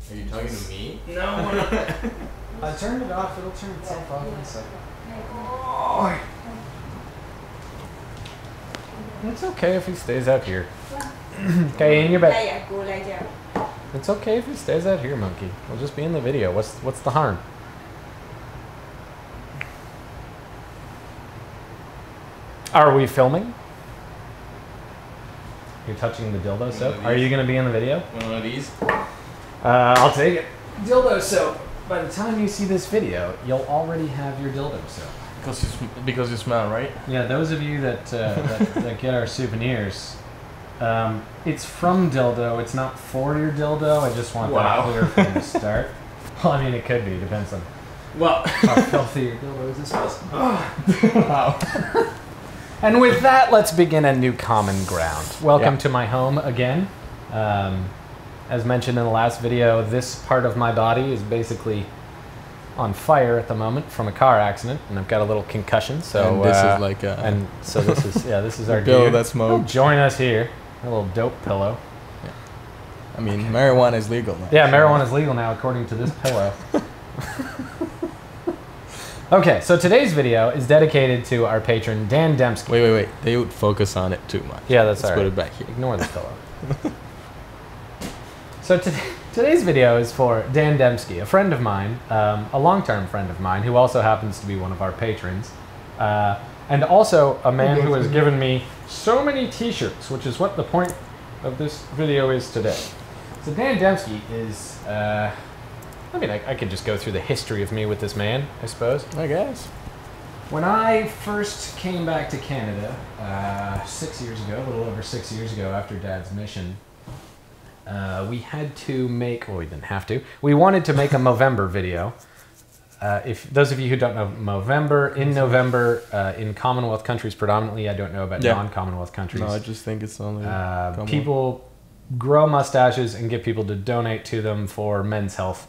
Are you talking to me? No. I turned it off. It'll turn itself off in a second. Oh. It's okay if he stays out here. Okay, in your bed. Đây ạ, cua lại chưa? It's okay if he stays out here, monkey. We'll just be in the video. What's the harm? Are we filming? You're touching the dildo soap? Are you going to be in the video? One of these? I'll take it. Dildo soap. By the time you see this video, you'll already have your dildo soap. Because you smell, right? Yeah, those of you that that get our souvenirs, it's from dildo. It's not for your dildo. I just want that clear from the start. Well, I mean, it could be. Depends on how filthy your dildo is. This was. Wow. And with that, let's begin a new common ground. Welcome to my home again. As mentioned in the last video, this part of my body is basically on fire at the moment from a car accident, and I've got a little concussion. So and this is like a... And so this is this is our pillow dude. that smoked. Join us here. A little dope pillow. Yeah. I mean, marijuana is legal now. Yeah, marijuana is legal now according to this pillow. Okay, so today's video is dedicated to our patron, Dan Dembski. Wait. They would focus on it too much. Yeah, that's Let's all put right. it back here. Ignore the pillow. So today's video is for Dan Dembski, a friend of mine, a long-term friend of mine, who also happens to be one of our patrons, and also a man who has given me so many t-shirts, which is what the point of this video is today. So Dan Dembski is... I mean, I could just go through the history of me with this man, I suppose. I guess. When I first came back to Canada 6 years ago, a little over 6 years ago after Dad's mission, we had to make, well, we didn't have to, we wanted to make a Movember video. If those of you who don't know Movember, in November, in Commonwealth countries predominantly, I don't know about non-Commonwealth countries. No, I just think it's only... people grow mustaches and get people to donate to them for men's health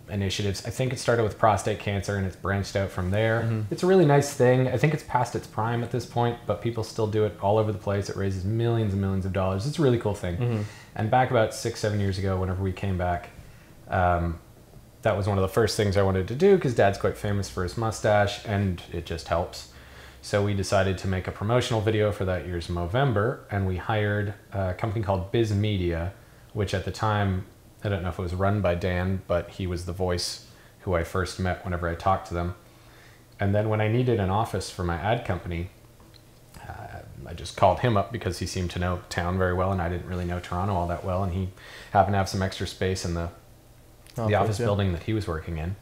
initiatives. I think it started with prostate cancer and it's branched out from there. Mm-hmm. It's a really nice thing. I think it's past its prime at this point, but people still do it all over the place. It raises millions and millions of dollars. It's a really cool thing. Mm-hmm. And back about 6-7 years ago, whenever we came back, that was one of the first things I wanted to do because Dad's quite famous for his mustache and it just helps. So we decided to make a promotional video for that year's Movember, and we hired a company called Biz Media, which at the time, I don't know if it was run by Dan, but he was the voice who I first met whenever I talked to them. And then when I needed an office for my ad company, I just called him up because he seemed to know town very well, and I didn't really know Toronto all that well, and he happened to have some extra space in the office building that he was working in.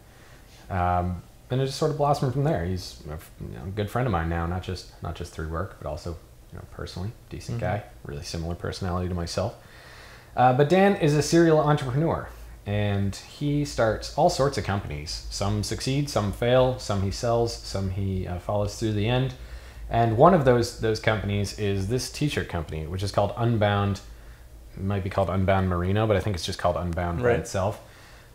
And it just sort of blossomed from there. He's a good friend of mine now, not just through work, but also personally, decent guy, really similar personality to myself. But Dan is a serial entrepreneur, and he starts all sorts of companies. Some succeed, some fail, some he sells, some he follows through the end. And one of those companies is this t-shirt company, which is called Unbound. It might be called Unbound Merino, but I think it's just called Unbound by itself.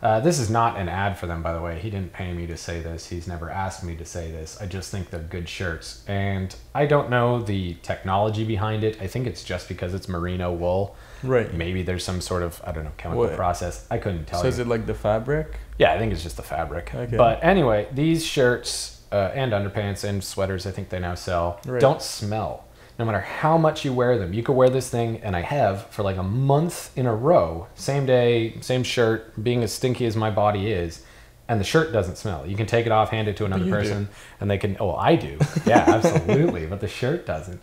This is not an ad for them, by the way. He didn't pay me to say this. He's never asked me to say this. I just think they're good shirts. And I don't know the technology behind it. I think it's just because it's merino wool. Right. Maybe there's some sort of, I don't know, chemical process. I couldn't tell you. So is it like the fabric? Yeah, I think it's just the fabric. Okay. But anyway, these shirts and underpants and sweaters, I think they now sell, don't smell. No matter how much you wear them. You could wear this thing, and I have, for like a month in a row, same day, same shirt, being as stinky as my body is, and the shirt doesn't smell. You can take it off, hand it to another person, and they can, oh, I do. Yeah, absolutely, but the shirt doesn't.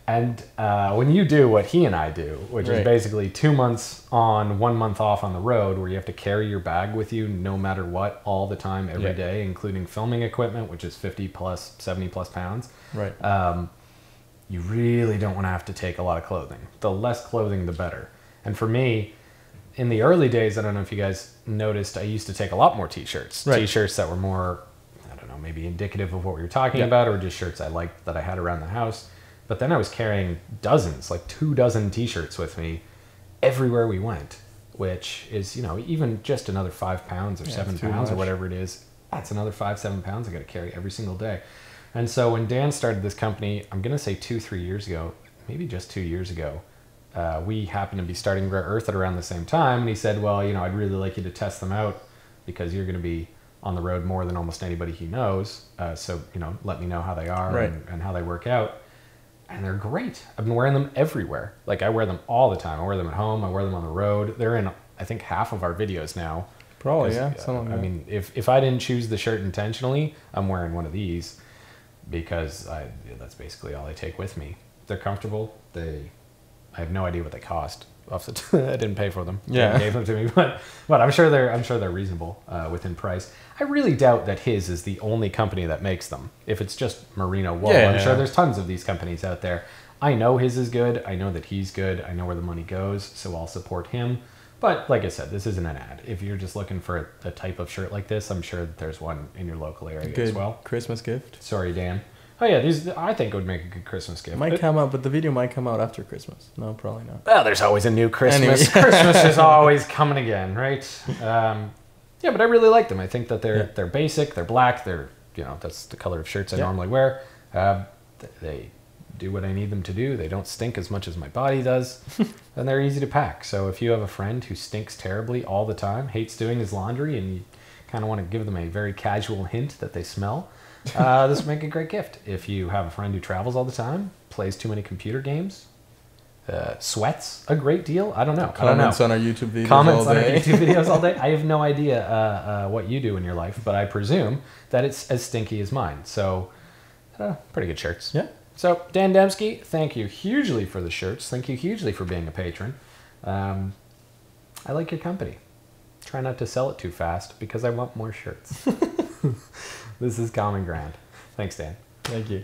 And when you do what he and I do, which is basically 2 months on, 1 month off on the road, where you have to carry your bag with you no matter what, all the time, every day, including filming equipment, which is 50 plus, 70 plus pounds. Right. You really don't want to have to take a lot of clothing. The less clothing, the better. And for me, in the early days, I don't know if you guys noticed, I used to take a lot more t-shirts. T-shirts that were more, I don't know, maybe indicative of what we were talking about, or just shirts I liked that I had around the house. But then I was carrying dozens, like 24 t-shirts with me everywhere we went, which is, even just another 5 pounds or 7 pounds or whatever it is. That's another 5-7 pounds I got to carry every single day. And so when Dan started this company, I'm going to say 2-3 years ago, maybe just 2 years ago, We happened to be starting Rare Earth at around the same time, and he said, well, you know, I'd really like you to test them out because you're going to be on the road more than almost anybody he knows. So, you know, let me know how they are Right. and how they work out. And they're great. I've been wearing them everywhere. Like, I wear them all the time. I wear them at home. I wear them on the road. They're in, I think, half of our videos now. Probably, 'Cause, yeah. Something like I that. mean, if I didn't choose the shirt intentionally, I'm wearing one of these because that's basically all I take with me. They're comfortable. I have no idea what they cost. I didn't pay for them. Yeah. They gave them to me, but I'm sure they're reasonable within price. I really doubt that his is the only company that makes them. If it's just merino wool, Yeah, I'm yeah, sure yeah. there's tons of these companies out there. I know his is good. I know that he's good. I know where the money goes, so I'll support him. But like I said, this isn't an ad. If you're just looking for a type of shirt like this, I'm sure that there's one in your local area Good as well. Christmas gift. Sorry, Dan. Oh yeah, these I think would make a good Christmas gift. It might come out, but the video might come out after Christmas. No, probably not. Well, there's always a new Christmas. Anyway. Christmas is always coming again, right? Yeah, but I really like them. I think that they're basic. They're black. They're, you know, that's the color of shirts I normally wear. They do what I need them to do. They don't stink as much as my body does, and they're easy to pack. So if you have a friend who stinks terribly all the time, hates doing his laundry, and you kind of want to give them a very casual hint that they smell, this would make a great gift. If you have a friend who travels all the time, plays too many computer games, sweats a great deal. I don't know. Comments on our YouTube videos Comments all on our day. YouTube videos all day. I have no idea what you do in your life, but I presume that it's as stinky as mine. So, pretty good shirts. Yeah. So, Dan Dembski, thank you hugely for the shirts. Thank you hugely for being a patron. I like your company. Try not to sell it too fast because I want more shirts. This is Common Ground. Thanks, Dan. Thank you.